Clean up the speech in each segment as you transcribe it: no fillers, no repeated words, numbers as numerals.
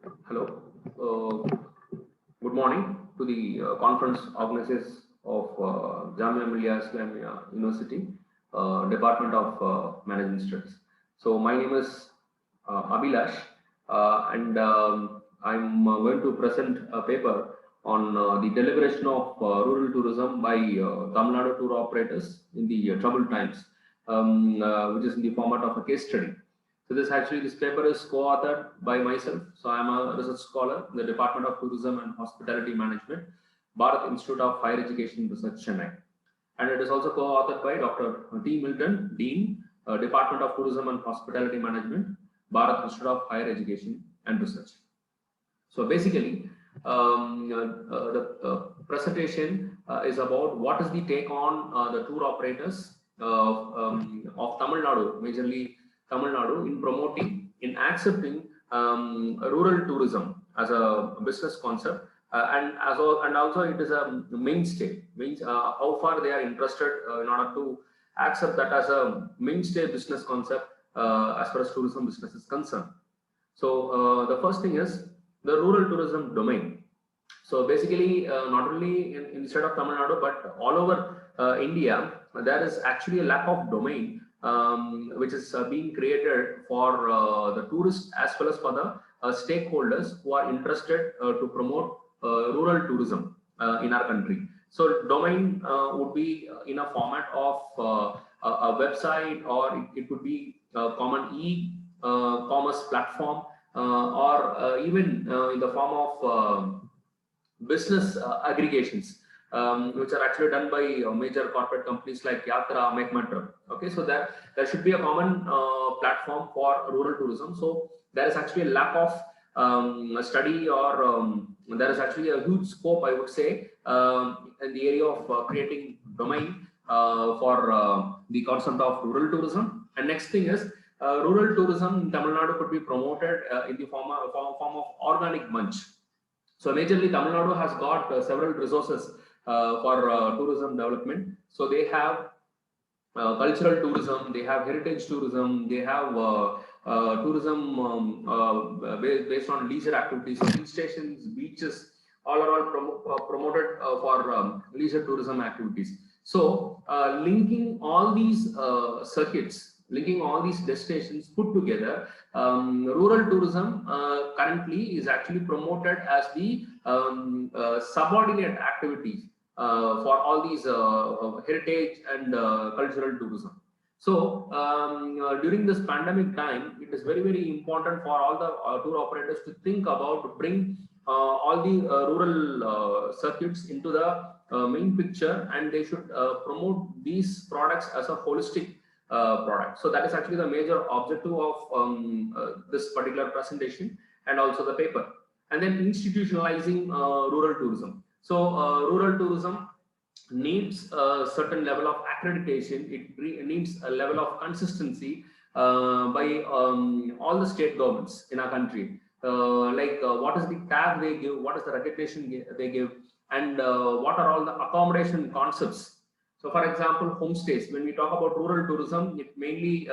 Hello. Good morning to the conference organizers of Jamia Millia Islamia University, Department of Management Studies. So my name is Abhilash, and I'm going to present a paper on the deliberation of rural tourism by Tamil Nadu tour operators in the troubled times, which is in the format of a case study. So this paper is co-authored by myself. So I'm a research scholar in the Department of Tourism and Hospitality Management, Bharat Institute of Higher Education Research, Chennai. And it is also co-authored by Dr. T. Milton, Dean, Department of Tourism and Hospitality Management, Bharat Institute of Higher Education and Research. So basically, the presentation is about what is the take on the tour operators of Tamil Nadu, majorly Tamil Nadu, in promoting, in accepting rural tourism as a business concept, and also it is a mainstay. Means how far they are interested in order to accept that as a mainstay business concept as far as tourism business is concerned. So the first thing is the rural tourism domain. So basically, not only in the state of Tamil Nadu, but all over India, there is actually a lack of domain which is being created for the tourists as well as for the stakeholders who are interested to promote rural tourism in our country. So domain would be in a format of a website, or it could be a common e-commerce platform, or even in the form of business aggregations, which are actually done by major corporate companies like Yatra, MakeMyTrip. Okay, so there should be a common platform for rural tourism. So there is actually a lack of study, or there is actually a huge scope, I would say, in the area of creating domain for the concept of rural tourism. And next thing is rural tourism in Tamil Nadu could be promoted in the form of organic bunch. So majorly Tamil Nadu has got several resources for tourism development. So they have cultural tourism, they have heritage tourism, they have tourism based on leisure activities, so hill stations, beaches, all are promoted for leisure tourism activities. So linking all these circuits, linking all these destinations put together, rural tourism currently is actually promoted as the subordinate activity for all these heritage and cultural tourism. So during this pandemic time, it is very, very important for all the tour operators to think about to bring all the rural circuits into the main picture, and they should promote these products as a holistic product. So that is actually the major objective of this particular presentation and also the paper. And then institutionalizing rural tourism. So rural tourism needs a certain level of accreditation. It needs a level of consistency by all the state governments in our country. What is the tag they give, what is the recognition they give, and what are all the accommodation concepts. So, for example, homestays. When we talk about rural tourism, it mainly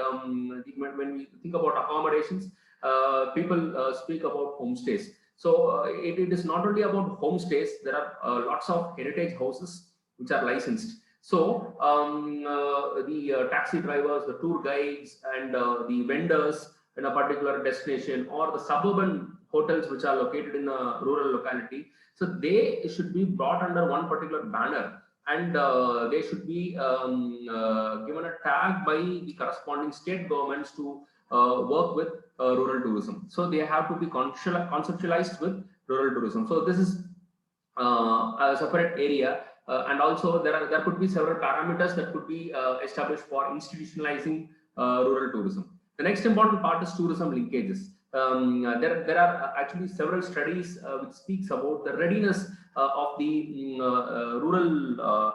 when we think about accommodations, people speak about homestays. So it is not only about homestays. There are lots of heritage houses which are licensed. So the taxi drivers, the tour guides, and the vendors in a particular destination, or the suburban hotels which are located in a rural locality, so they should be brought under one particular banner, and they should be given a tag by the corresponding state governments to work with rural tourism. So they have to be conceptualized with rural tourism. So this is a separate area, and also there could be several parameters that could be established for institutionalizing rural tourism. The next important part is tourism linkages. There are actually several studies which speaks about the readiness of the rural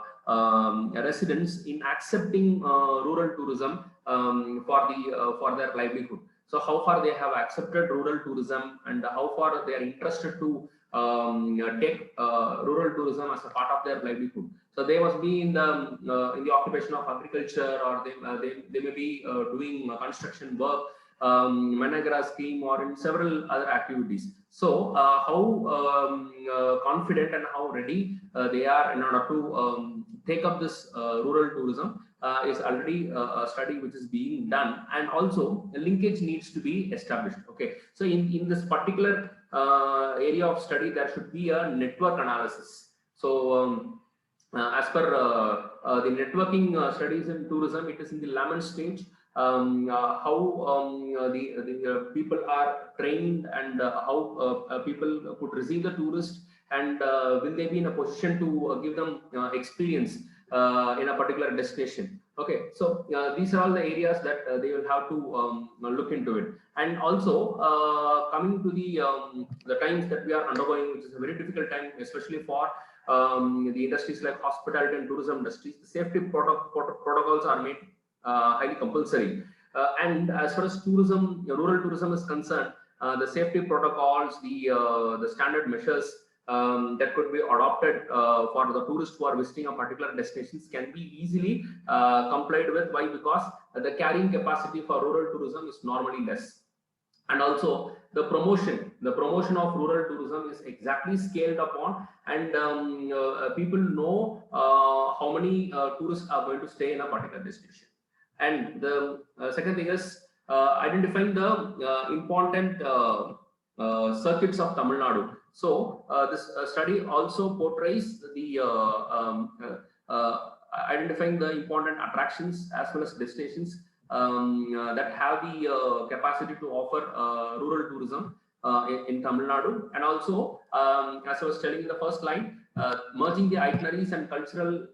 residents in accepting rural tourism for their livelihood. So how far they have accepted rural tourism, and how far they are interested to take rural tourism as a part of their livelihood. So they must be in the occupation of agriculture, or they may be doing construction work, Managra scheme or in several other activities. So how confident and how ready they are in order to take up this rural tourism is already a study which is being done, and also a linkage needs to be established. Okay, so in this particular area of study, there should be a network analysis. So as per the networking studies in tourism, it is in the layman stage. How the people are trained, and how people could receive the tourist, and will they be in a position to give them experience in a particular destination. Okay, so these are all the areas that they will have to look into it. And also coming to the times that we are undergoing, which is a very difficult time, especially for the industries like hospitality and tourism industries. The safety protocols are made highly compulsory. And as far as tourism, rural tourism is concerned, the safety protocols, the standard measures that could be adopted for the tourists who are visiting a particular destinations can be easily complied with. Why? Because the carrying capacity for rural tourism is normally less. And also the promotion of rural tourism is exactly scaled upon, and people know how many tourists are going to stay in a particular destination. And the second thing is identifying the important circuits of Tamil Nadu. So this study also portrays the identifying the important attractions as well as destinations that have the capacity to offer rural tourism in Tamil Nadu. And also, as I was telling in the first line, merging the itineraries and cultural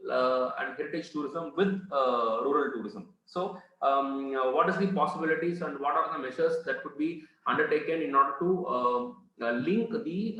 and heritage tourism with rural tourism. So what is the possibilities and what are the measures that could be undertaken in order to link the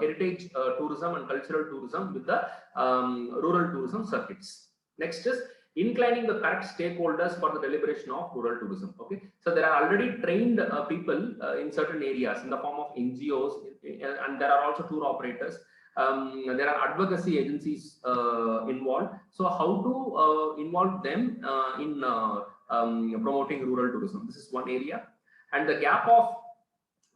heritage tourism and cultural tourism with the rural tourism circuits. Next is inclining the correct stakeholders for the deliberation of rural tourism. Okay, so there are already trained people in certain areas in the form of NGOs, and there are also tour operators. There are advocacy agencies involved. So how to involve them in promoting rural tourism? This is one area. And the gap of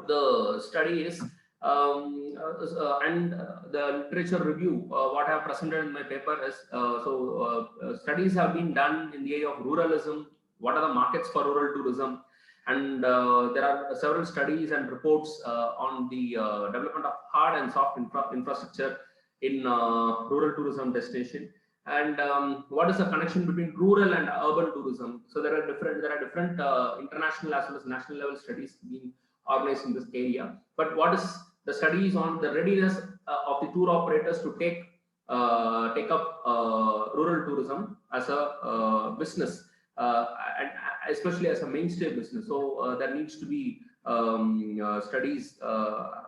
the study is and the literature review, what I have presented in my paper is, studies have been done in the area of ruralism, what are the markets for rural tourism, and there are several studies and reports on the development of hard and soft infrastructure in rural tourism destination, and what is the connection between rural and urban tourism. So there are different international as well as national level studies being organized in this area. But what is the studies on the readiness of the tour operators to take up rural tourism as a business, and especially as a mainstay business. So there needs to be studies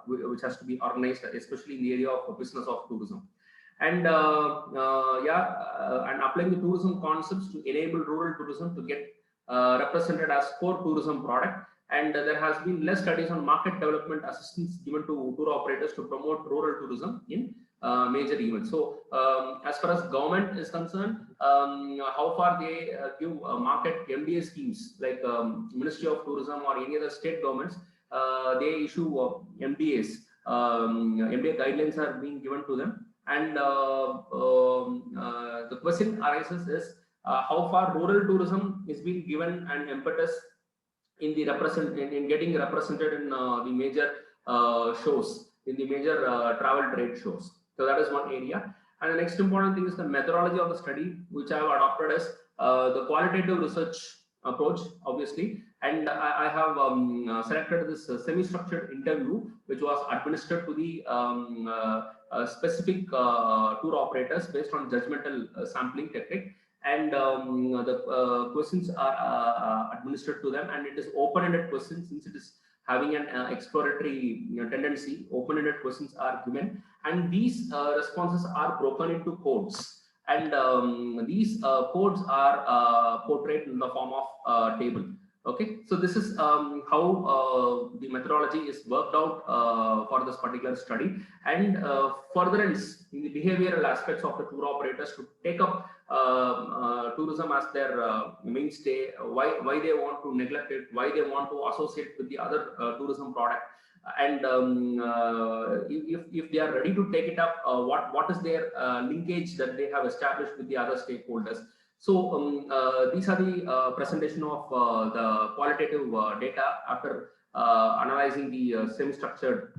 which has to be organized, especially in the area of business of tourism. And and applying the tourism concepts to enable rural tourism to get represented as core tourism product. And there has been less studies on market development assistance given to tour operators to promote rural tourism in major events. So as far as government is concerned, how far they give market MDA schemes like Ministry of Tourism or any other state governments, they issue MDAs. MDA guidelines are being given to them. And the question arises is how far rural tourism is being given an impetus in the in getting represented in the major shows, in the major travel trade shows. So that is one area. And the next important thing is the methodology of the study, which I have adopted as the qualitative research approach, obviously. And I have selected this semi-structured interview, which was administered to the specific tour operators based on judgmental sampling technique. And the questions are administered to them, and it is open-ended questions. Since it is having an exploratory tendency, open-ended questions are given, and these responses are broken into codes, and these codes are portrayed in the form of table. Okay, so this is how the methodology is worked out for this particular study, and furtherance in the behavioral aspects of the tour operators to take up tourism as their mainstay, why they want to neglect it, why they want to associate with the other tourism product, and if they are ready to take it up, what is their linkage that they have established with the other stakeholders. So these are the presentation of the qualitative data after analyzing the semi-structured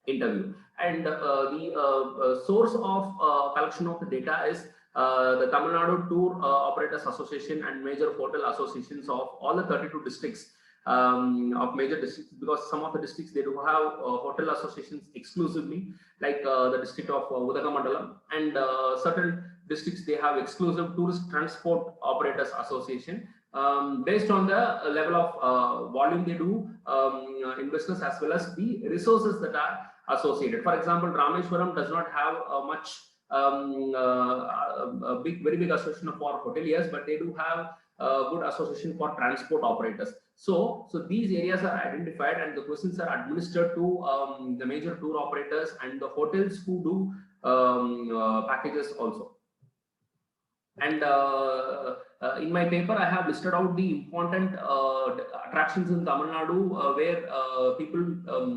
interview. And the source of collection of the data is the Tamil Nadu Tour Operators Association and major hotel associations of all the 32 districts of major districts, because some of the districts they do have hotel associations exclusively, like the district of Udagamandalam, and certain districts they have exclusive tourist transport operators association, based on the level of volume they do in business, as well as the resources that are associated. For example, Rameshwaram does not have much very big association for hoteliers, but they do have good association for transport operators. So these areas are identified, and the questions are administered to the major tour operators and the hotels who do packages also. And in my paper, I have listed out the important attractions in Tamil Nadu where people,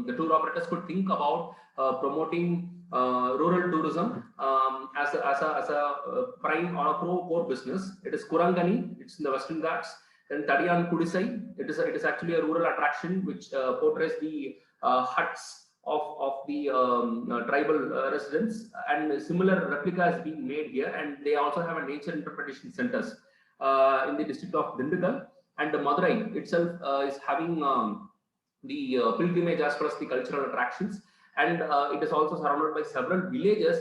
the tour operators, could think about promoting rural tourism as a prime or a core business. It is Kurangani, it's in the Western Ghats. Then Tadiyan Kudisai, it is actually a rural attraction which portrays the huts of the tribal residents, and a similar replica is being made here. And they also have a nature interpretation centers in the district of Dindigul, and Madurai itself is having the pilgrimage as far as the cultural attractions, and it is also surrounded by several villages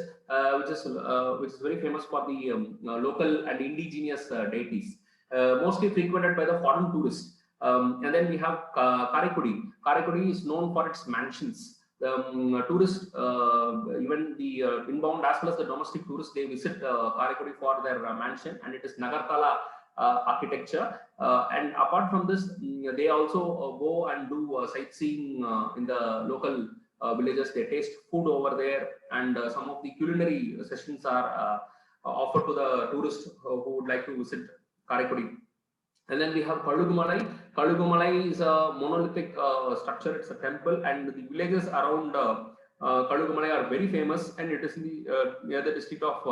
which is very famous for the local and indigenous deities, mostly frequented by the foreign tourists. And then we have Karaikudi. Karaikudi is known for its mansions. The tourists, even the inbound as well as the domestic tourists, they visit Karaikudi for their mansion, and it is Nagartala architecture. And apart from this, they also go and do sightseeing in the local villages. They taste food over there, and some of the culinary sessions are offered to the tourists who would like to visit Karaikudi. And then we have Kalugumalai. Kalugumalai is a monolithic structure. It's a temple, and the villages around Kalugumalai are very famous, and it is in the near the district of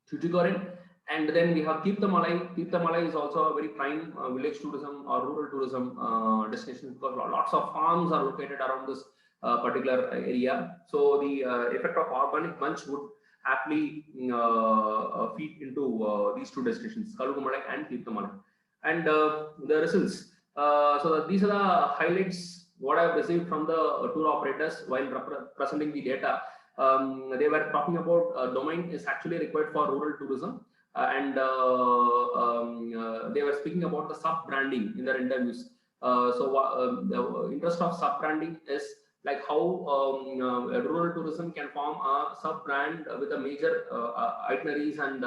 Tuticorin. And then we have Tirthamalai. Tirthamalai is also a very prime village tourism or rural tourism destination, because lots of farms are located around this particular area. So the effect of organic mulch would aptly feed into these two destinations, Kalugumalai and Tirthamalai. And the results. So these are the highlights what I have received from the tour operators while presenting the data. They were talking about domain is actually required for rural tourism, and they were speaking about the sub-branding in their interviews. The interest of sub-branding is like how rural tourism can form a sub-brand with a major itineraries and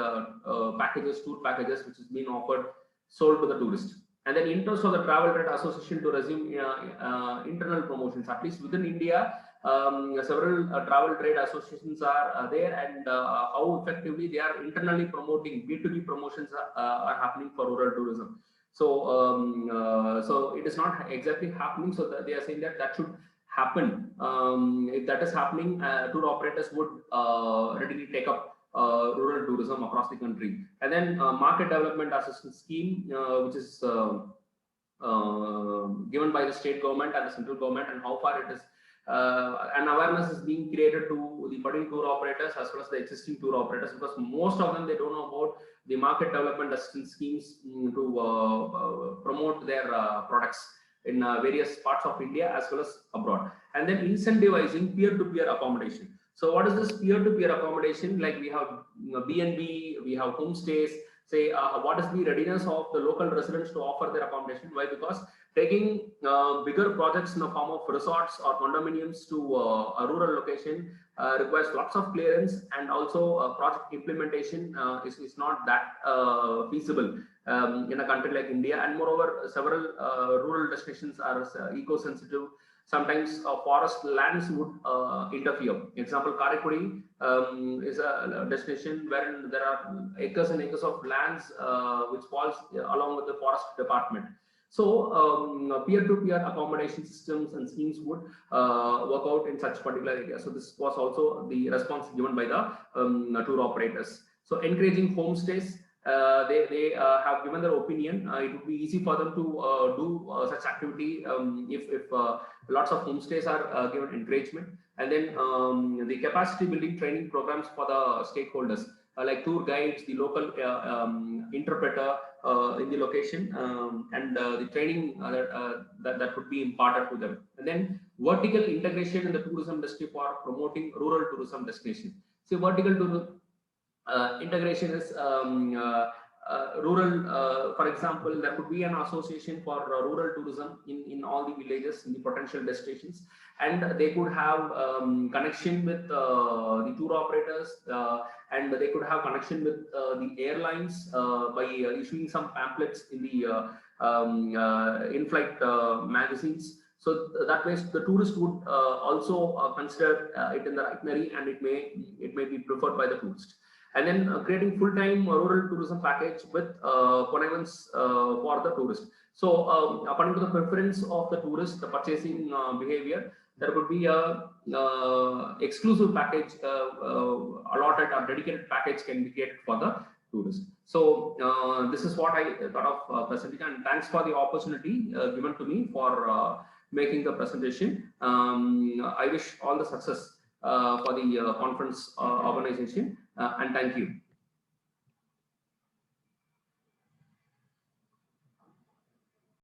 packages, tour packages, which is being offered, sold to the tourist. And then interest of the Travel Trade Association to resume internal promotions, at least within India. Several travel trade associations are there, and how effectively they are internally promoting B2B promotions are happening for rural tourism. So so it is not exactly happening, so that they are saying that that should happen. If that is happening, tour operators would readily take up rural tourism across the country. And then market development assistance scheme, which is given by the state government and the central government, and how far it is an awareness is being created to the budding tour operators as well as the existing tour operators, because most of them, they don't know about the market development assistance schemes to promote their products in various parts of India as well as abroad. And then incentivizing peer-to-peer accommodation. So what is this peer-to-peer accommodation? Like we have B&B, we have homestays. Say what is the readiness of the local residents to offer their accommodation? Why? Because Taking bigger projects in the form of resorts or condominiums to a rural location requires lots of clearance, and also project implementation is not that feasible in a country like India. And moreover, several rural destinations are eco-sensitive. Sometimes forest lands would interfere. Example, Karaikudi is a destination wherein there are acres and acres of lands which falls along with the forest department. So peer-to-peer accommodation systems and schemes would work out in such particular areas. So this was also the response given by the tour operators. So encouraging homestays, they have given their opinion. It would be easy for them to do such activity if lots of homestays are given encouragement. And then the capacity building training programs for the stakeholders, like tour guides, the local interpreter in the location, and the training that would be imparted to them. And then vertical integration in the tourism industry for promoting rural tourism destination. So vertical integration is rural, for example, there could be an association for rural tourism in all the villages, in the potential destinations, and they could have connection with the tour operators, and they could have connection with the airlines by issuing some pamphlets in the in-flight magazines. So that way the tourist would also consider it in the itinerary, and it may be preferred by the tourist. And then creating full-time rural tourism package with connivance for the tourist. So according to the preference of the tourist, the purchasing behavior, there could be a exclusive package allotted, or dedicated package can be created for the tourist. So this is what I thought of presenting, and thanks for the opportunity given to me for making the presentation. I wish all the success for the conference organization, and thank you.